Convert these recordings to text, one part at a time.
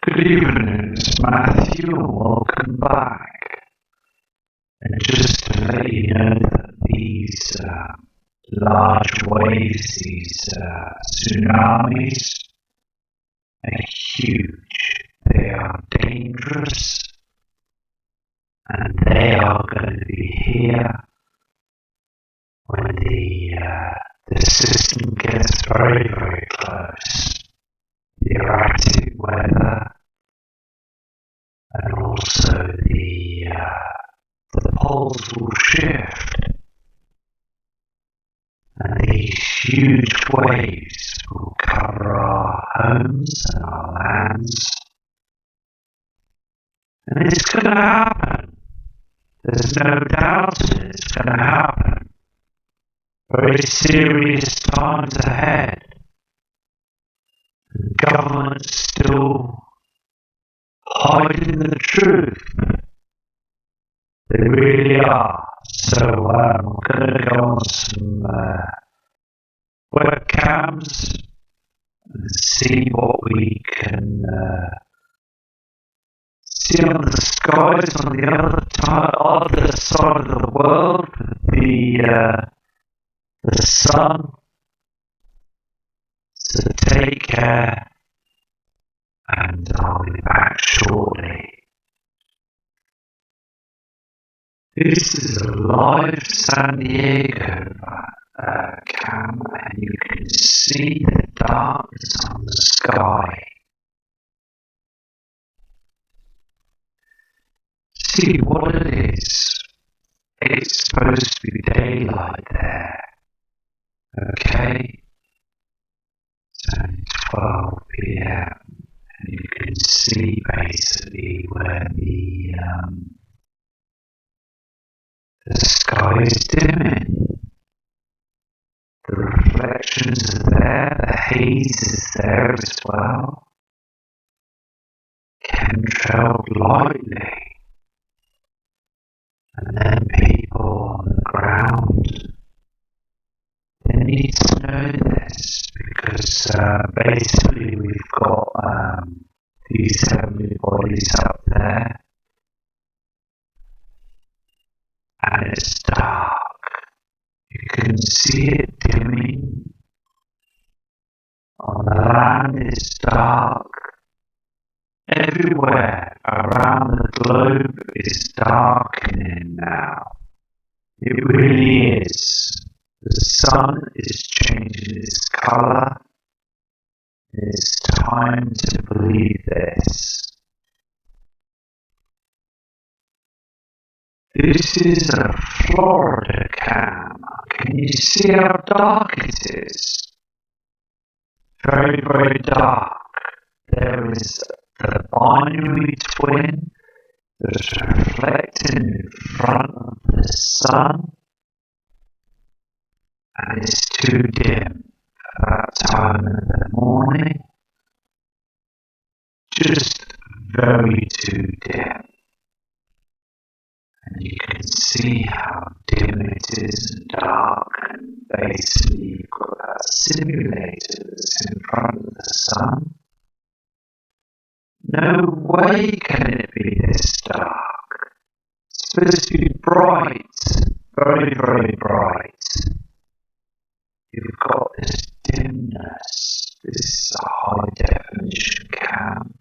Good evening, it's Matthew. Welcome back. And just to let you know that these large waves, these tsunamis, are huge. They are dangerous, and they are going to be here when the system gets very, very close. The erratic weather, and also the poles will shift, and these huge waves will cover our homes and our lands, and it's going to happen. There's no doubt it's going to happen. Very serious times ahead. Government's still hiding the truth. They really are. So I'm going to go on some webcams and see what we can see on the skies on the other side of the world with the sun. So take care, and I'll be back shortly. This is a live San Diego cam, and you can see the darkness on the sky. See what it is. It's supposed to be daylight there. Okay? It's only 12 PM, and you can see basically where the sky is dimming. The reflections are there, the haze is there as well. Chemtrailed lightly. And then people on the ground, they need to know this because basically we've got these heavenly bodies up there, and it's dark. You can see it dimming. On the land it's dark. Everywhere around the globe is darkening now. It really is. The sun is changing its colour. It's time to believe this. This is a Florida cam. Can you see how dark it is? Very, very dark. There is the binary twin that's reflecting in front of the sun, and it's too dim for that time of the morning. Just very too dim. And you can see how dim it is and dark, and basically you've got that simulator that's in front of the sun. No way can it be this dark. It's supposed to be bright, very, very bright. You've got this dimness. This is a high definition cam.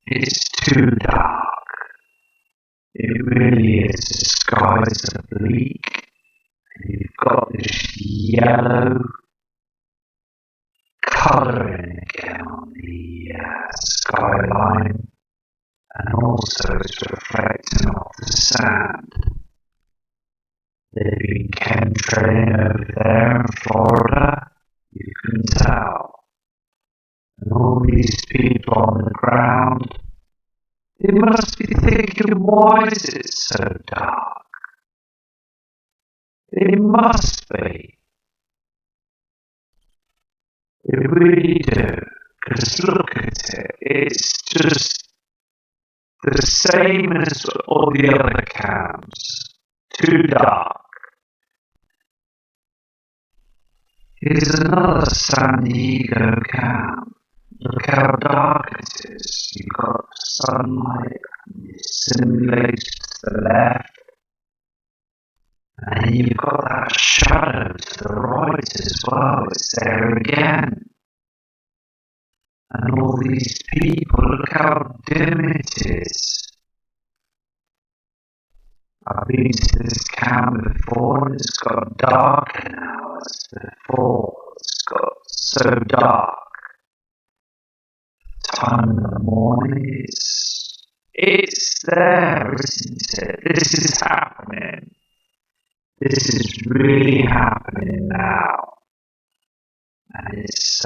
It's too dark. It really is. The skies are bleak, and you've got this yellow colouring again on the sky line, and also it's reflecting off the sand. They've been chemtrailing over there in Florida, you can tell. And all these people on the ground, they must be thinking, why is it so dark? They must be. They really do. Because look at it, it's just the same as all the other cams. Too dark. Here's another San Diego cam. Look how dark it is. You've got sunlight and it's simulated to the left. And you've got that shadow to the right as well. It's there again. And all these people, look how dim it is. I've been to this cam before and it's got darker now as before. It's got so dark. Time in the morning, it's there, isn't it? This is happening. This is really happening now. And it's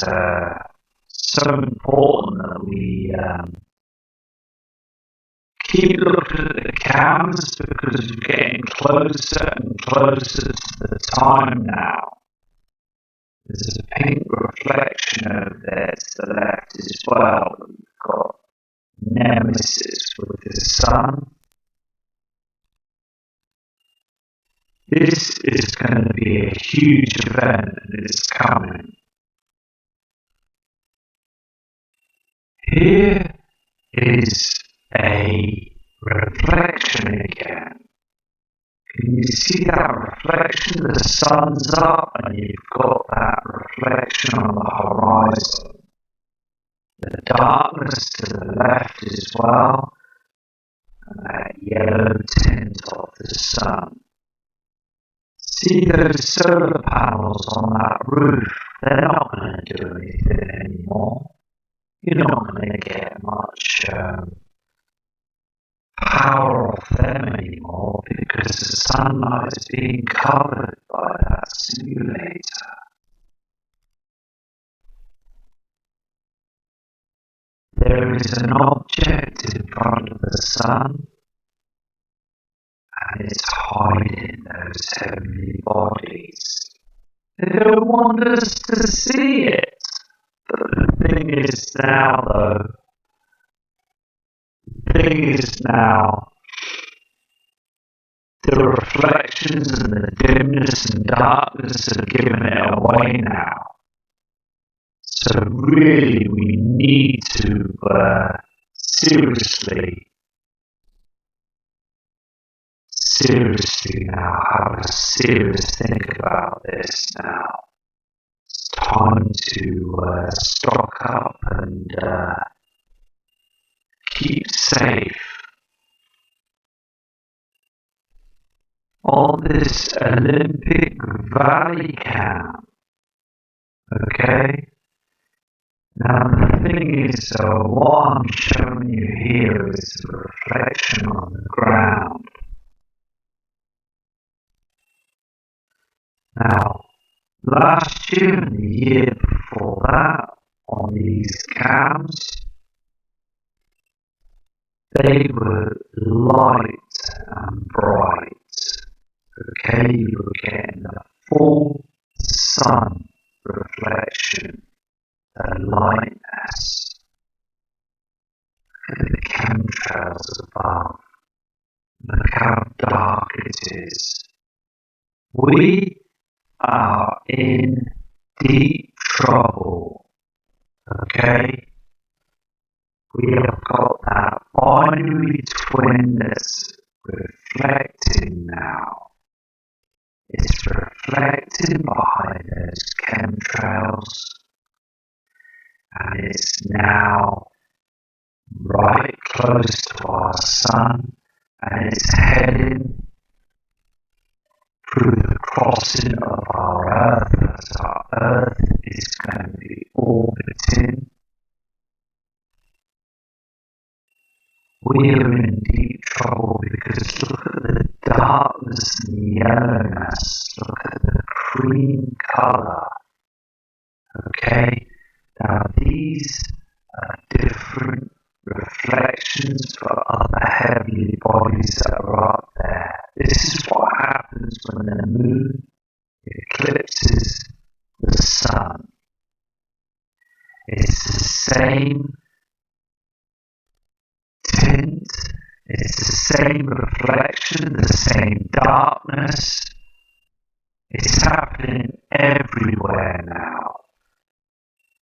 so important that we keep looking at the cams because we're getting closer and closer to the time now. There's a pink reflection over there to the left as well. We've got Nemesis with the sun. This is going to be a huge event and it's coming. Here is a reflection again. Can you see that reflection? The sun's up and you've got that reflection on the horizon. The darkness to the left as well, and that yellow tint of the sun. See those solar panels on that roof? They're not going to do anything anymore. You're not going to get much power off them anymore because the sunlight is being covered by that simulator. There is an object in front of the sun and it's hiding those heavenly bodies. They don't want us to see it. But the thing is now, the reflections and the dimness and darkness have given it away now. So really we need to seriously now have a serious think about this now. It's time to stock up and keep safe. On this Olympic Valley camp, okay? Now the thing is, what I'm showing you here is a reflection on the ground. Now, last year and the year before that, on these cams, they were light and bright. Okay, you were getting the full sun reflection, the lightness. Look at the chemtrails above. Look how dark it is. We are in deep trouble. Okay? We have got that binary twin that's reflecting now. It's reflecting behind those chemtrails and it's now right close to our sun and it's heading through the crossing of our Earth as our Earth is going to be orbiting we're in deep trouble because look at the darkness and the yellowness. Look at the cream colour. Okay? Now these are different reflections for other heavenly bodies that are up there. This is what happens when the moon eclipses the sun. It's the same tint, it's the same reflection, the same darkness. It's happening everywhere now.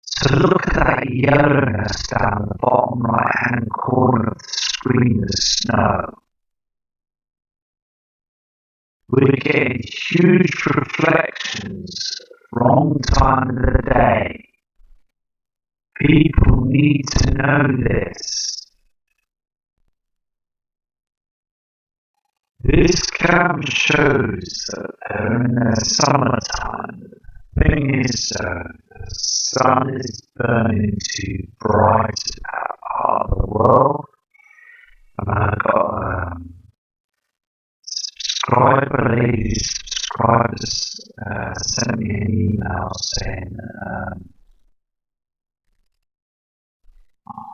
So look at that yellowness down the bottom right hand corner of the screen, the snow. We're getting huge reflections wrong time of the day. People need to know this. This cam shows that they're in the summertime. The thing is, the sun is burning too bright in that part of the world. And I got a subscriber, lady subscribers, sent me an email saying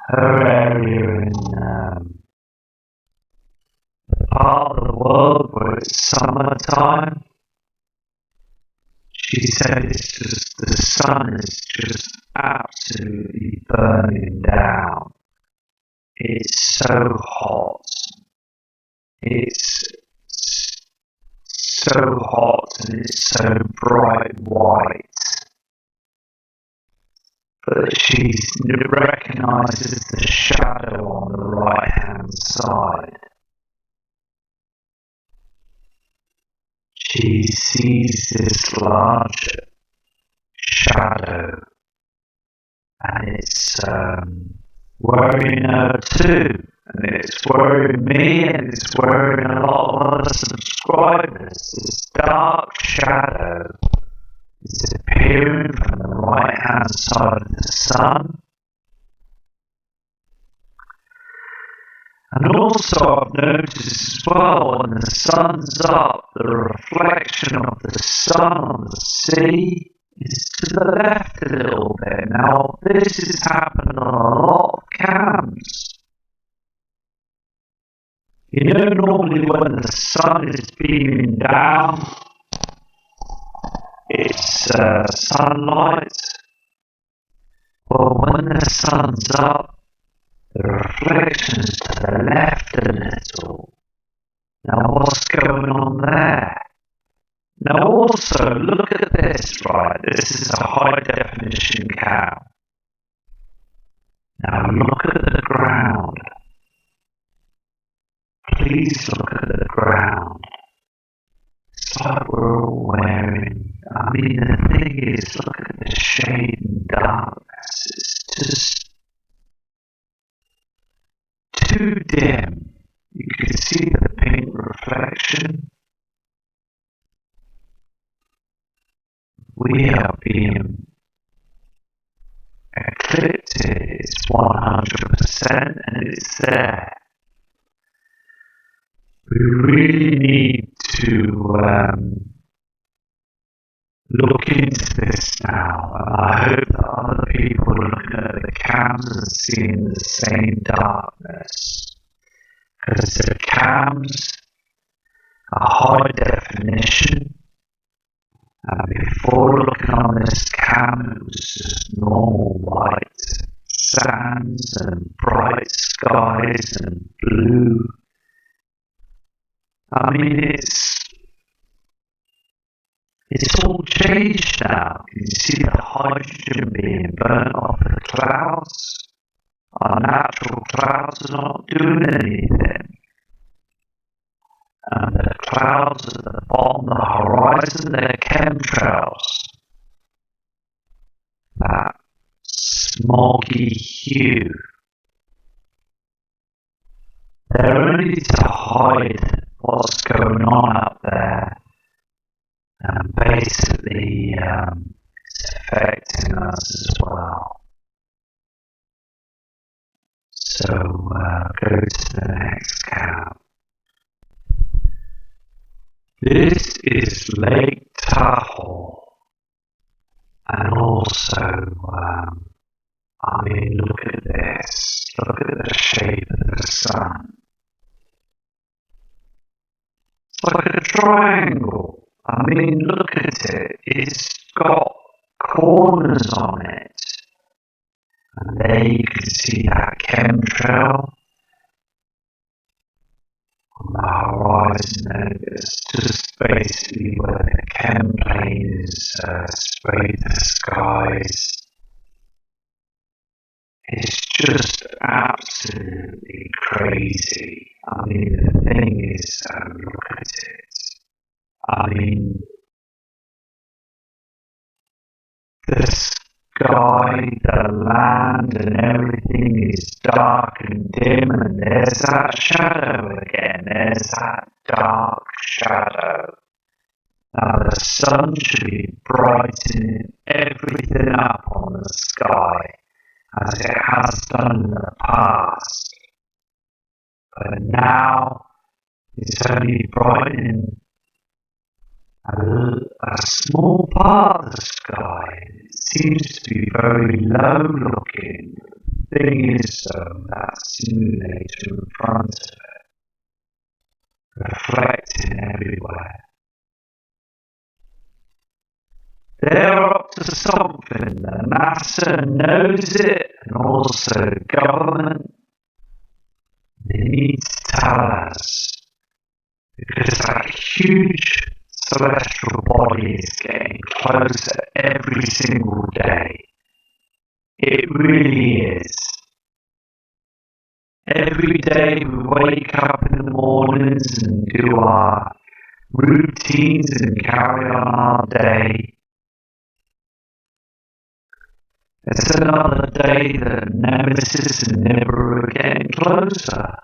her area in the part of the world where it's summertime, she said it's just, the sun is just absolutely burning down. It's so hot. It's so hot and it's so bright white. But she recognises the shadow on the right hand side. She sees this large shadow and it's worrying her too, and it's worrying me, and it's worrying a lot of other subscribers. This dark shadow is appearing from the right hand side of the sun. And also I've noticed as well, when the sun's up, the reflection of the sun on the sea is to the left a little bit. Now this has happened on a lot of cams. You know, normally when the sun is beaming down, it's sunlight. Well, when the sun's up, the reflection is to the left a little. Now what's going on there? Now also, look at this, right? This is a high definition cam. Now look at the ground. Please look at the ground. It's like we're all wearing, the thing is, look at the shade and darkness. It's just too dim. You can see the pink reflection. We are being eclipsed. It's 100% and it's there. We really need to look into this now, and I hope that other people are looking at the cams and seeing the same darkness. Because the cams are high definition, and before looking on this cam it was just normal white sands and bright skies and blue. It's all changed now. You see the hydrogen being burnt off the clouds. Our natural clouds are not doing anything. And the clouds at the bottom of the horizon, they're chemtrails. That smoggy hue. They're only to hide what's going on up there. And basically, it's affecting us as well. So go to the next camp. This is Lake Tahoe. And also, look at this. Look at the shape of the sun. It's like a triangle. Look at it. It's got corners on it. And there you can see that chemtrail on the horizon. It's just basically where the chem plane is sprayed the skies. It's just absolutely crazy. The thing is, look at it. The sky, the land, and everything is dark and dim, and there's that shadow again. There's that dark shadow. Now the sun should be brightening everything up on the sky, as it has done in the past. But now it's only brightening a small part of the sky. It seems to be very low looking. The thing is, that simulator in front of it, reflecting everywhere. They're up to something. The NASA knows it, and also government. They need to tell us, because that huge celestial body is getting closer every single day. It really is. Every day we wake up in the mornings and do our routines and carry on our day. It's another day that Nemesis and Nibiru are getting closer.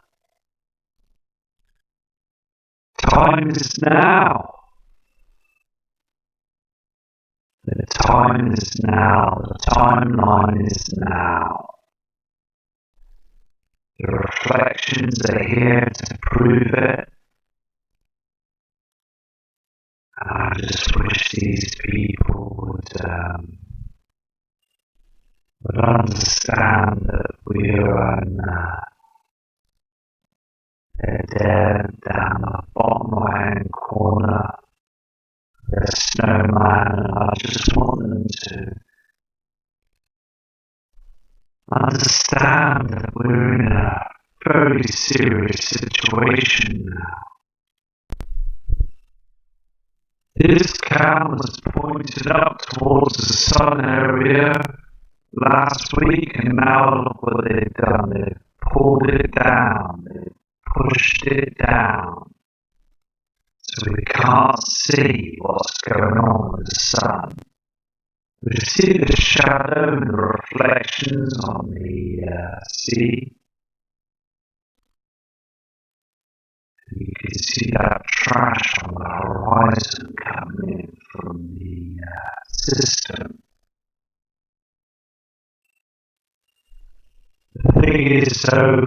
Time is now. The time is now. The timeline is now. The reflections are here to prove it. And I just wish these people would understand that we're on they're there down the bottom right hand corner. The snowman, and I just want them to understand that we're in a very serious situation now. This cam was pointed up towards the sun area last week, and now look what they've done. They've pulled it down, they've pushed it down. So we can't see what's going on with the sun. We see the shadow and the reflections on the sea. And you can see that trash on the horizon coming in from the system. The thing is, so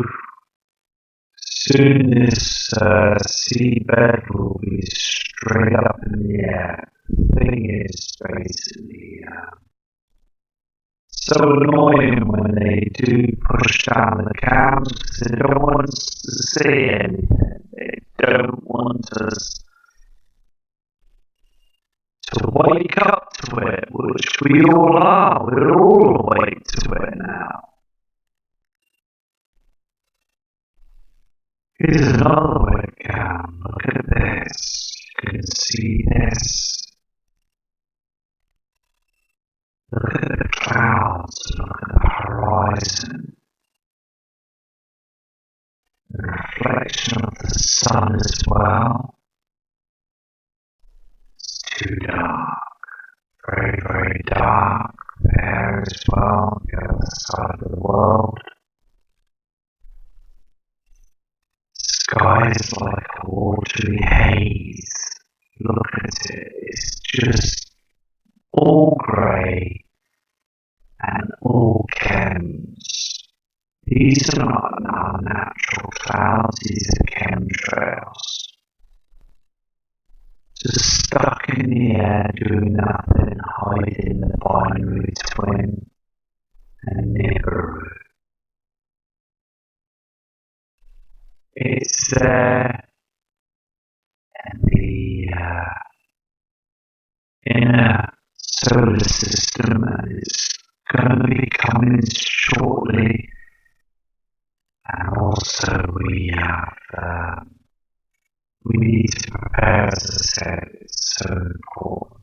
soon this seabed will be straight up in the air. The thing is basically so annoying when they do push down the cams, because they don't want us to see anything. They don't want us to wake up to it, which we all are. We're all awake to it now. Here's another webcam. Look at this. You can see this. Look at the clouds. Look at the horizon. The reflection of the sun as well. It's too dark. Very, very dark there as well, on the other side of the world. Sky is like a watery haze. Look at it, it's just all grey and all chems. These are not unnatural clouds, these are chemtrails. Just stuck in the air, doing nothing, hiding the binary twin and Nibiru. It's there, and the inner solar system, and it's going to be coming shortly. And also we need to prepare, as I said, it's so important.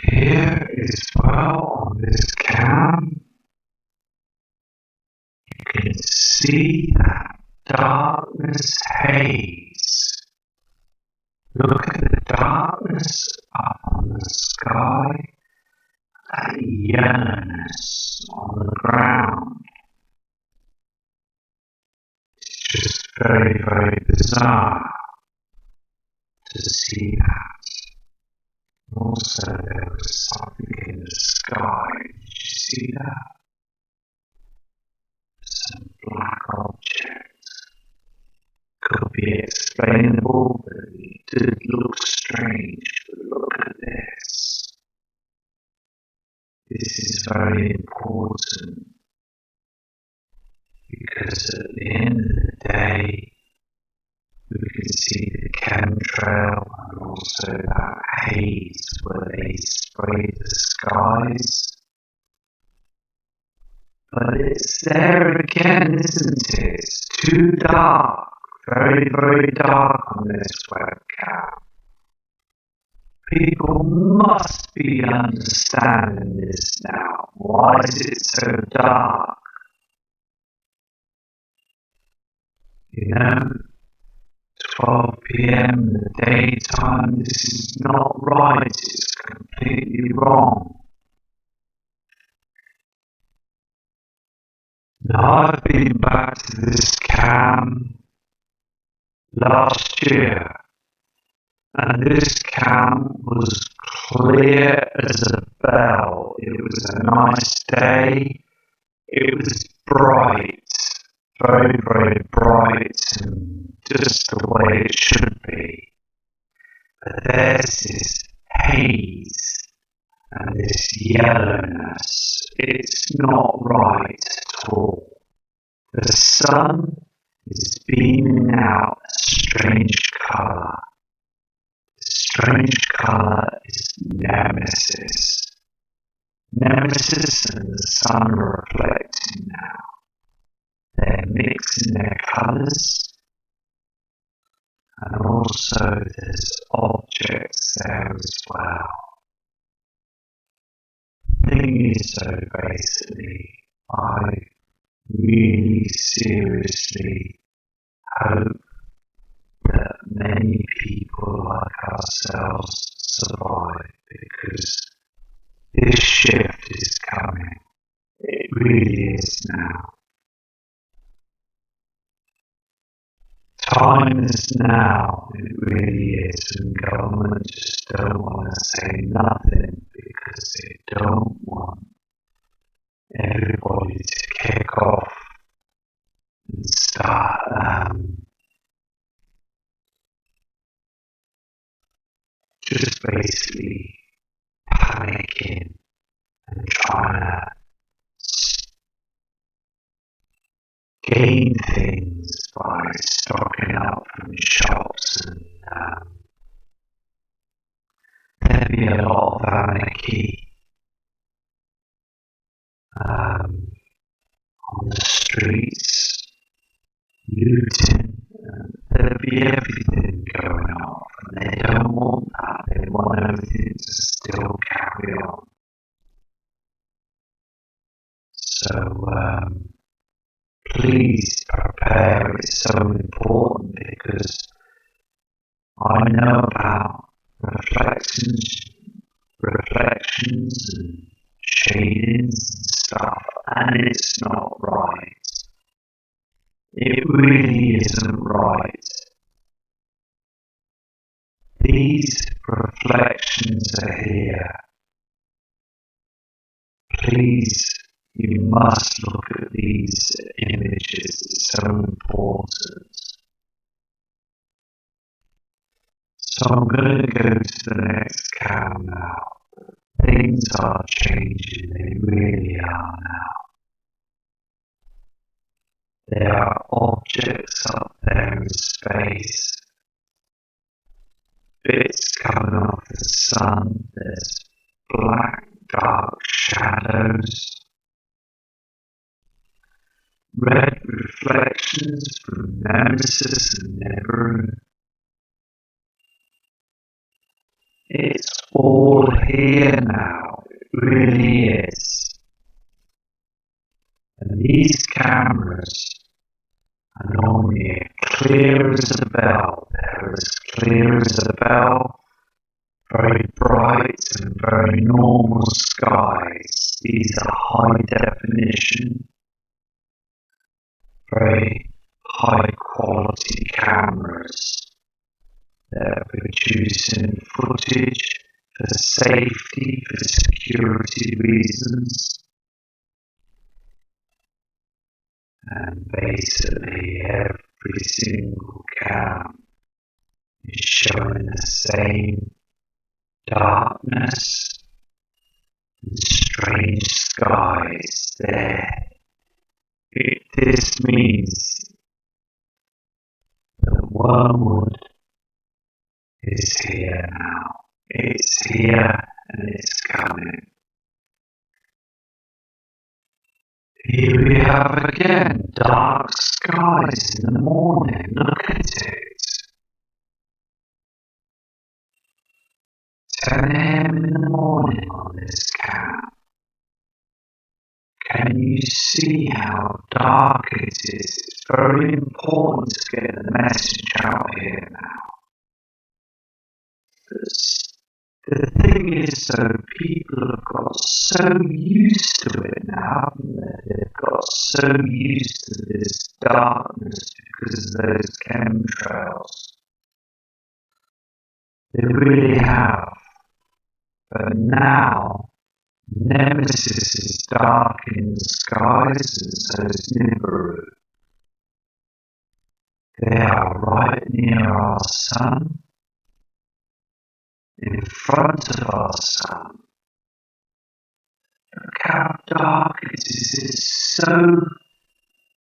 Here as well on this cam, you can see that darkness haze. Look at the darkness up on the sky, that yellowness on the ground. It's just very, very bizarre to see that. Also, there was something in the sky. Did you see that? Some black object. Could be explainable, but it did look strange. But look at this. This is very important because at the end of the day, we can see the chemtrail and also that haze where they spray the skies. But it's there again, isn't it? It's too dark, very, very dark on this webcam. People must be understanding this now. Why is it so dark? You know? 12 p.m. in the daytime, this is not right, it's completely wrong. Now I've been back to this camp last year, and this camp was clear as a bell. It was a nice day. It was bright, very, very bright, and just the way it should be. But there's this haze and this yellowness. It's not right at all. The sun is beaming out a strange colour. The strange colour is Nemesis. Nemesis and the sun are reflecting now. They're mixing their colours, and also there's objects there as well. The thing is, so basically, I really seriously hope that many people like ourselves survive, because this shift is coming. It really is now. Time is now, it really is, and government just don't want to say nothing because they don't want everybody to kick off and start just basically panicking and trying to gain things by stocking up from shops, and there'd be a lot of anarchy on the streets, looting, there'd be everything going off, and they don't want that. They want everything to still carry on. So please prepare. It's so important, because I know about reflections and shadings and stuff, and it's not right. It really isn't right. These reflections are here. Please, you must look at these images. It's so important. So I'm going to go to the next cam now. Things are changing. They really are now. There are objects up there in space. Bits coming off the sun. There's black, dark shadows. Red reflections from Nemesis and Nibiru. It's all here now. It really is. And these cameras are normally clear as a bell. They're as clear as a bell. Very bright and very normal skies. These are high definition, very high quality cameras. They're producing footage for safety, for security reasons. And basically every single cam is showing the same darkness and strange skies there. This means that wormwood is here now. It's here and it's coming. Here we have again dark skies in the morning. Look at it. 10 a.m. in the morning on this camp. Can you see how dark it is? It's very important to get the message out here now. The thing is, though, people have got so used to it now, haven't they? They've got got so used to this darkness because of those chemtrails. They really have. But now, Nemesis is dark in the skies, and so is Nibiru. They are right near our sun, in front of our sun. Look how dark it is. It's so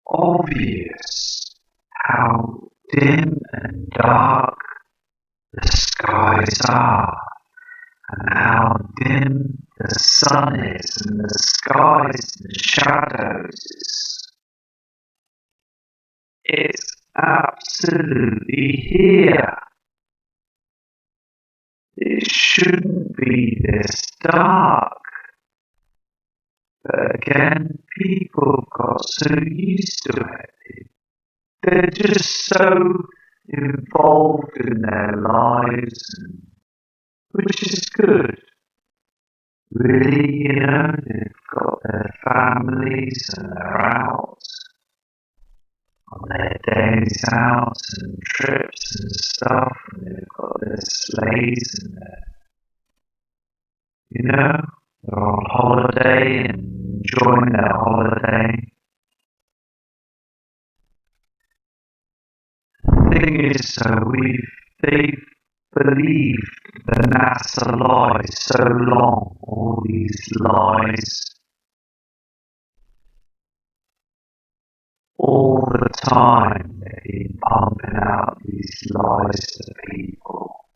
obvious how dim and dark the skies are, and how dim the sun is, and the skies and the shadows. It's absolutely here. It shouldn't be this dark. But again, people got so used to it. They're just so involved in their lives, which is good. Really, they've got their families and they're out on their days out and trips and stuff, and they've got their sleighs and they're on holiday and enjoying their holiday. The thing is, they've believed the NASA lies so long, all these lies, all the time they've been pumping out these lies to people,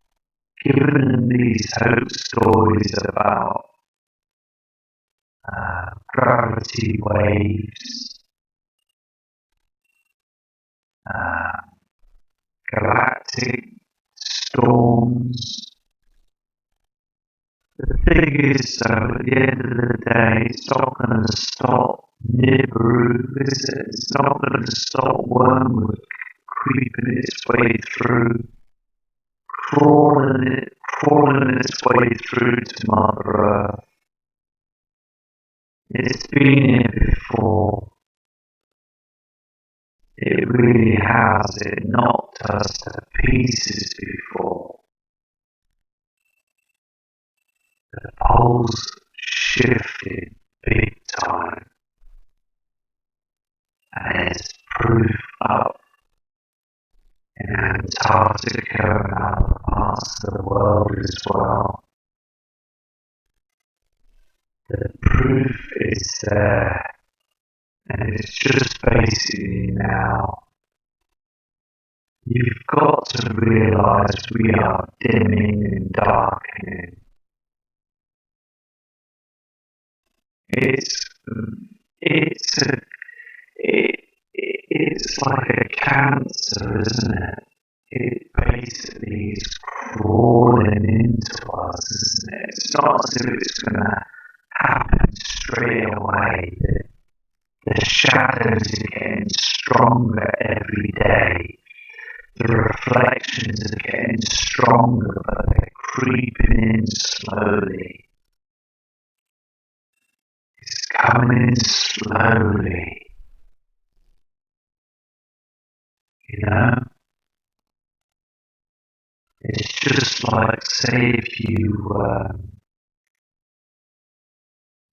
giving them these hope stories about gravity waves, galactic storms. The thing is, though, at the end of the day, it's not going to stop Nibiru, is it? It's not going to stop Wormwood creeping its way through, crawling its way through to Mother Earth. It's been here before. It really has. It knocked us to pieces before. The poles shifted big time. And there's proof up in Antarctica and other parts of the world as well. The proof is there. And it's just basically now, you've got to realise we are dimming and darkening. It's like a cancer, isn't it? It basically is crawling into us, isn't it? It's not as if it's going to happen straight away. The shadows are getting stronger every day. The reflections are getting stronger, but they're creeping in slowly. It's coming in slowly. It's just like, say, if you,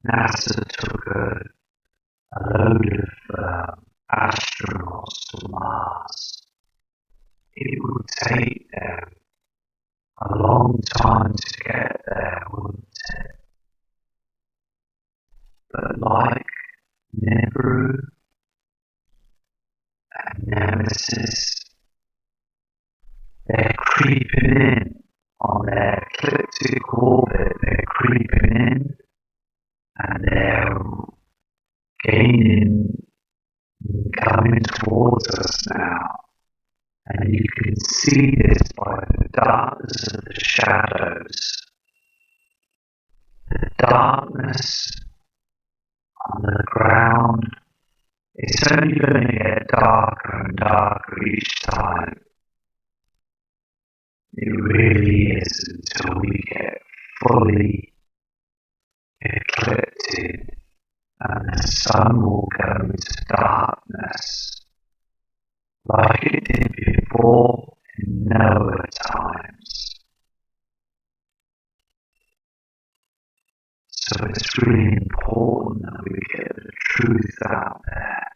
NASA took a load of astronauts to Mars. It would take them a long time to get there, wouldn't it? But like Nibiru and Nemesis, they're creeping in on their ecliptic orbit, they're creeping in and they're gaining, coming towards us now. And you can see this by the darkness of the shadows. The darkness on the ground, it's only going to get darker and darker each time. It really is, until we get fully eclipsed and the sun will go into darkness like it did before in Noah times. So it's really important that we get the truth out there.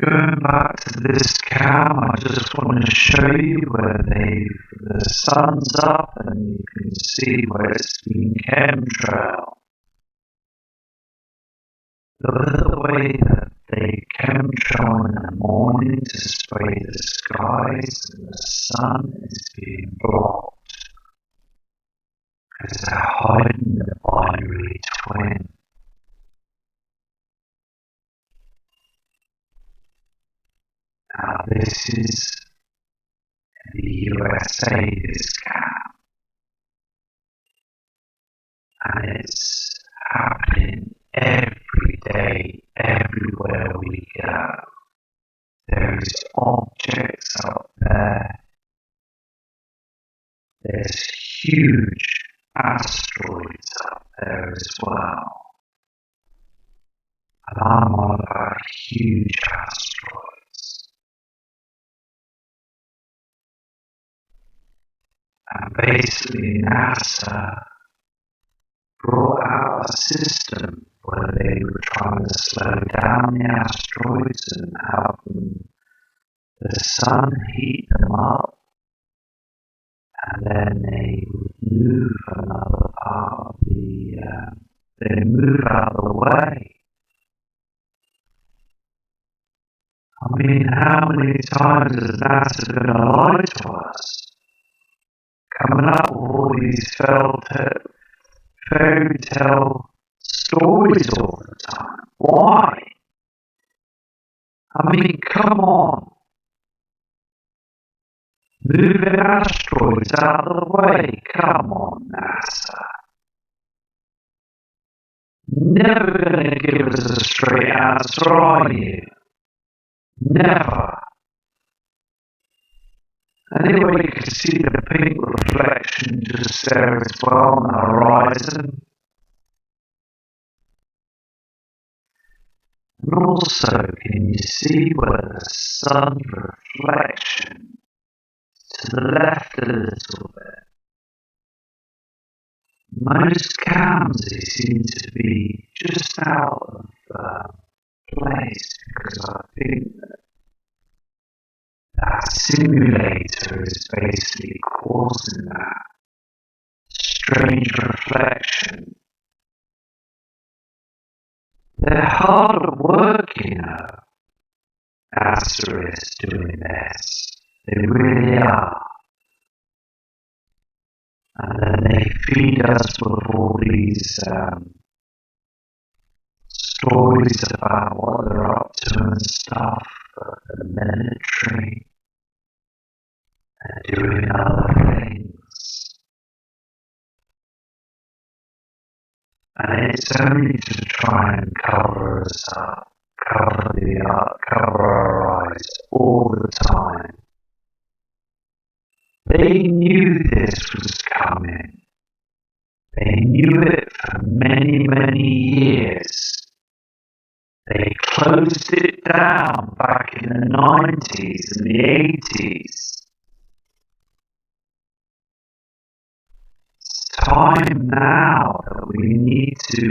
Going back to this cam, I just want to show you where the sun's up and you can see where it's been chemtrailed. Look at the way that they chemtrail in the morning to spray the skies and the sun is being blocked because they're hiding the binary twin. Now this is in the USA, this camp, and it's happening every day, everywhere we go. There's objects up there. There's huge asteroids up there as well. And I'm on about huge asteroids. And basically NASA brought out a system where they were trying to slow down the asteroids and have the sun heat them up, and then they would move another part of they move out of the way. I mean, how many times is NASA going to lie to us? Coming up with all these fairy tale stories all the time. Why? I mean, come on. Moving asteroids out of the way. Come on, NASA. Never going to give us a straight answer, are you? Never. Anyway, you can see the pink reflection just there as well on the horizon. And also, can you see where the sun reflection to the left a little bit? Most cams, they seem to be just out of place because I think that simulator is basically causing that strange reflection. They're hard at work, you know, astronauts doing this. They really are. And then they feed us with all these stories about what they're up to and stuff, the military, and doing other things. And it's only to try and cover us up, cover our eyes all the time. They knew this was coming. They knew it for many, many years. They closed it down back in the 90s and the 80s. It's time now that we need to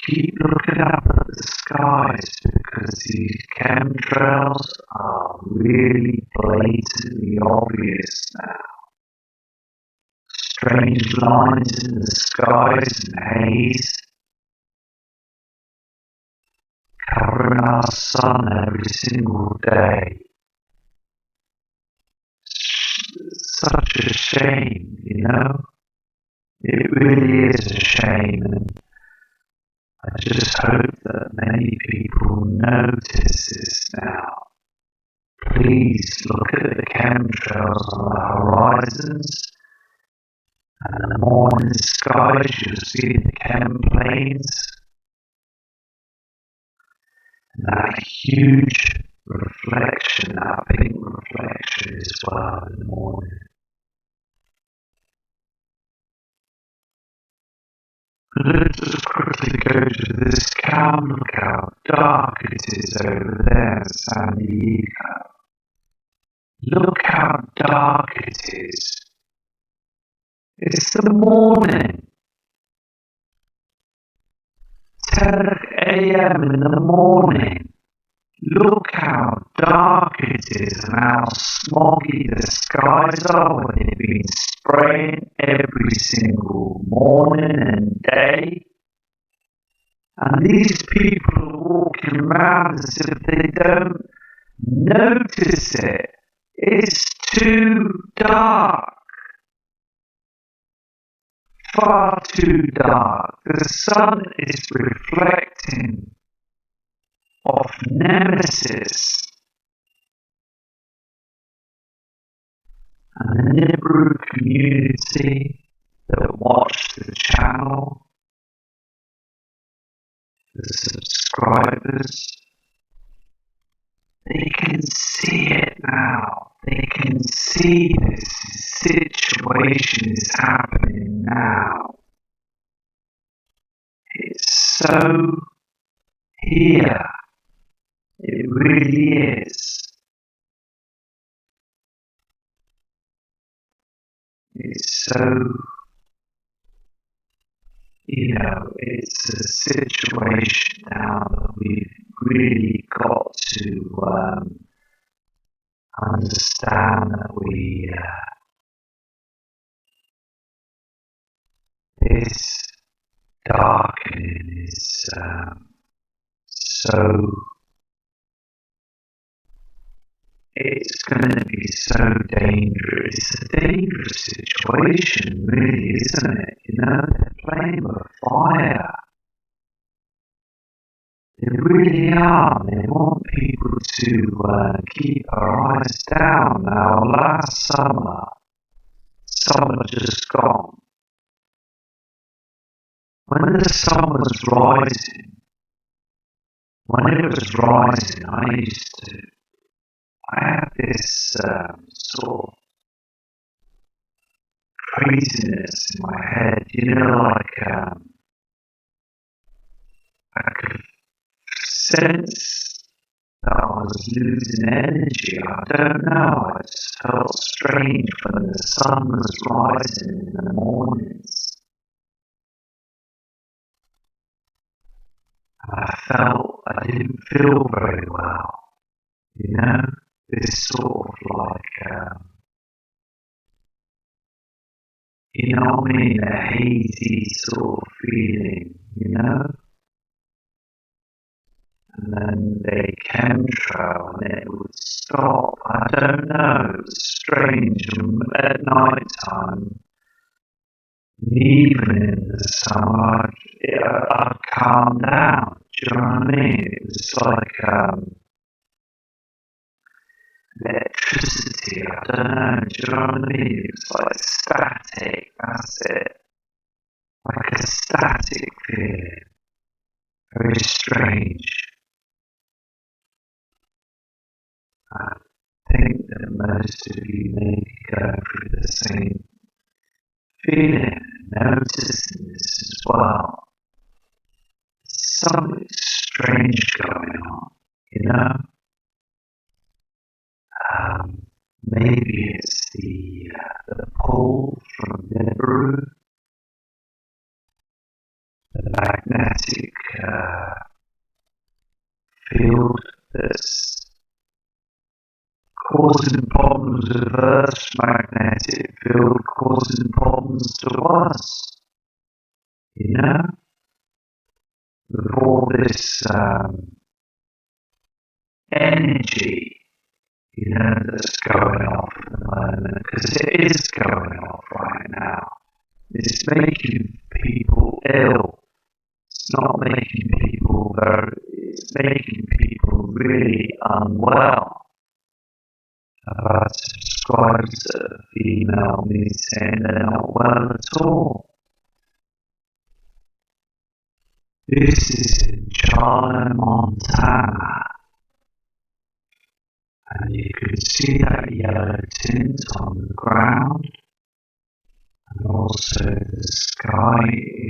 keep looking up at the skies because these chemtrails are really blatantly obvious now. Strange lines in the skies and haze, covering our sun every single day. Such a shame, you know? It really is a shame, and I just hope that many people notice this now. Please look at the chemtrails on the horizons, and in the morning skies you'll see the chem planes, and that huge reflection, that pink reflection as well in the morning. Let's just quickly go to this cam. Look how dark it is over there, San Diego. Look how dark it is. It's the morning. 10 a.m. in the morning. Look how dark it is and how smoggy the skies are when they've been spraying every single morning and day. And these people are walking around as if they don't notice it. It's too dark. Far too dark. The sun is reflecting off Nemesis and the Nibiru community that watch the channel, the subscribers, they can see it now. They can see this situation is happening now. It's so here. It really is. It's so, it's a situation now that we've really got to understand that this darkening is so, it's going to be so dangerous. It's a dangerous situation, really, isn't it? They're playing with fire. They really are. They want people to keep our eyes down. Now, last summer just gone, when the sun was rising, I had this sort of craziness in my head, I could sense that I was losing energy. I don't know, I just felt strange when the sun was rising in the mornings. I didn't feel very well, this sort of a hazy sort of feeling, and then they chemtrail and it would stop. I don't know, it was strange. And at night time, even in the summer, I'd calm down. Do you know what I mean? It was like electricity. I don't know. Do you know what I mean? It was like static. That's it. Like a static feeling. Very strange. I think that most of you may be going through the same feeling, noticing this as well. Something strange going on, maybe it's the pull from Nibiru, the magnetic field that's causing problems with Earth's magnetic field, causing problems to us, with all this energy, that's going off at the moment, because it is going off right now. It's making people ill. It's not making people it's making people really unwell. I've had subscribers that have emailed me saying they're not well at all. This is in Charlotte, Montana, and you can see that yellow tint on the ground, and also the sky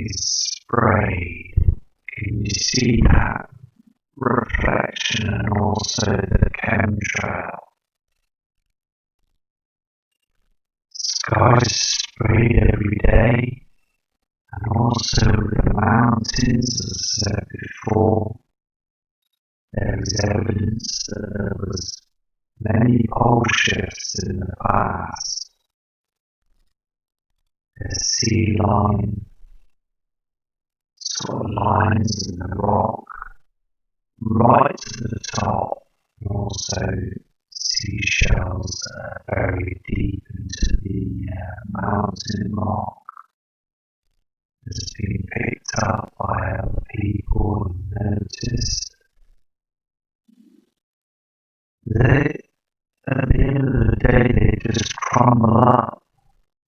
is sprayed. Can you see that reflection and also the chemtrail? Sky is sprayed every day, and also the mountains, as I said before. There is evidence that there was many pole shifts in the past. The sea line, it's got lines in the rock right to the top, and also seashells that are very deep into the mountain rock. It's been picked up by other people and noticed. At the end of the day, they just crumble up.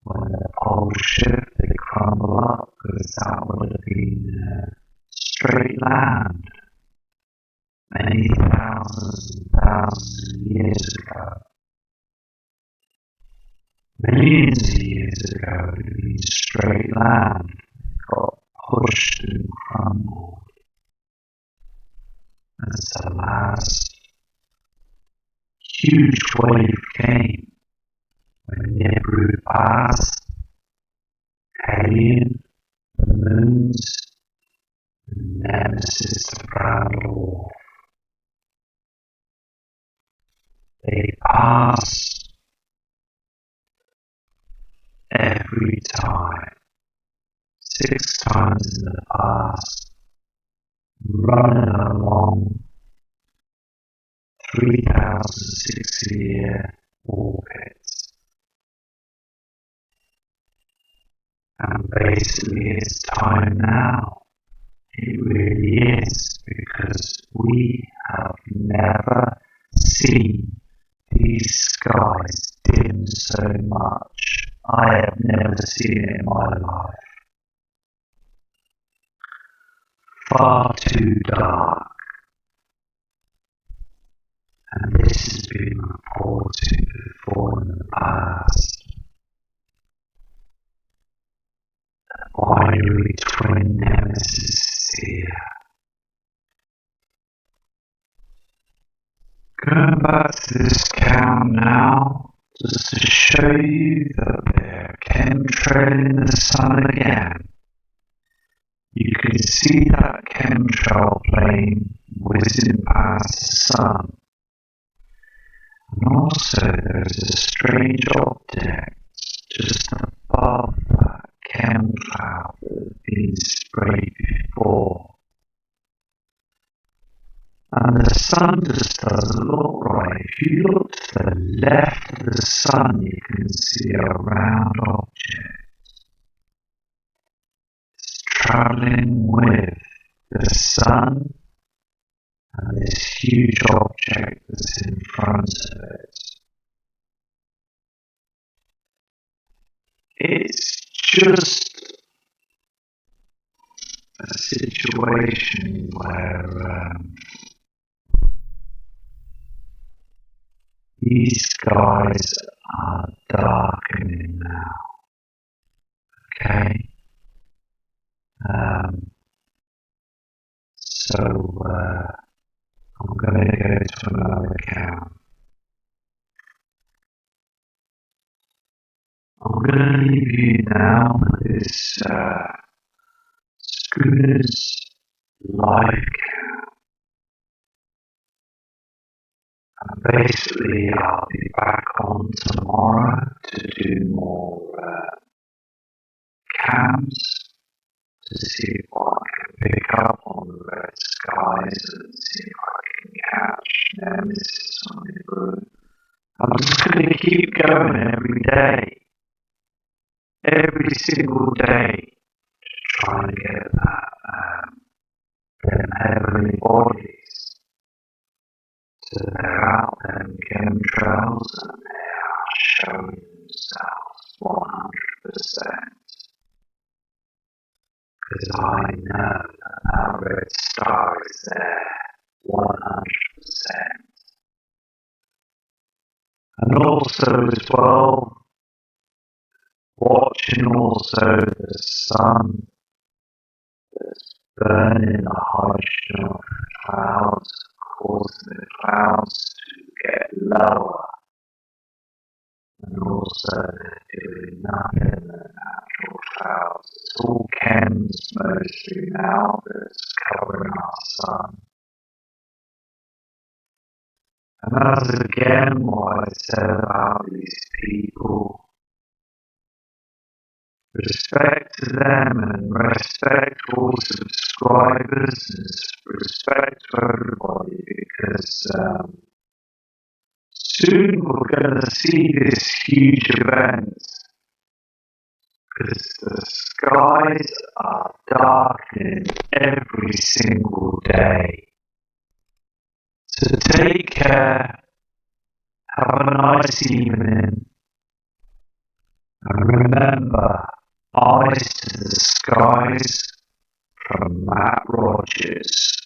When the poles shift, they crumble up because that would have been straight land many thousands and thousands of years ago. Millions of years ago, it would have been straight land. It got pushed and crumbled. As the last huge wave came, when Nibiru passed, Alien, the moons, the nemesis of ground dwarf. They pass every time, 6 times in the past, running along 3,060-year orbits. And basically it's time now. It really is, because we have never seen these skies dim so much. I have never seen it in my life. Far too dark. And this has been reported before in the past. The binary twin nemesis here. Going back to this count now, just to show you that they're chemtrailing the sun again. You can see that chemtrail plane whizzing past the sun. And also there's a strange object just above that chemtrail that had been sprayed before. And the sun just doesn't look right. If you look to the left of the sun, you can see a round object. It's travelling with the sun and this huge object that's in front of it. It's just a situation where these skies are darkening now. Okay? I'm going to go to another count. I'm going to leave you now with this Schooner's live count. And basically, I'll be back on tomorrow to do more counts to see what I can pick up on the red skies and see if I can catch nemesis on the road. I'm just going to keep going every day, every single day, to try and get them heavenly bodies. So they're out there in chemtrails and they are showing themselves 100%. Because I know that red star is there 100%. And also as well, watching also the sun that's burning the hydrogen off the clouds, causing the clouds to get lower, and also they're doing nothing in the natural clouds. It's all chems mostly now that's covering our sun. And that's again what I said about these people. Respect to them and respect to all subscribers and respect to everybody, because soon we're going to see this huge event, because the skies are darkening every single day. So take care, have a nice evening, and remember, eyes to the skies from Matt Rogers.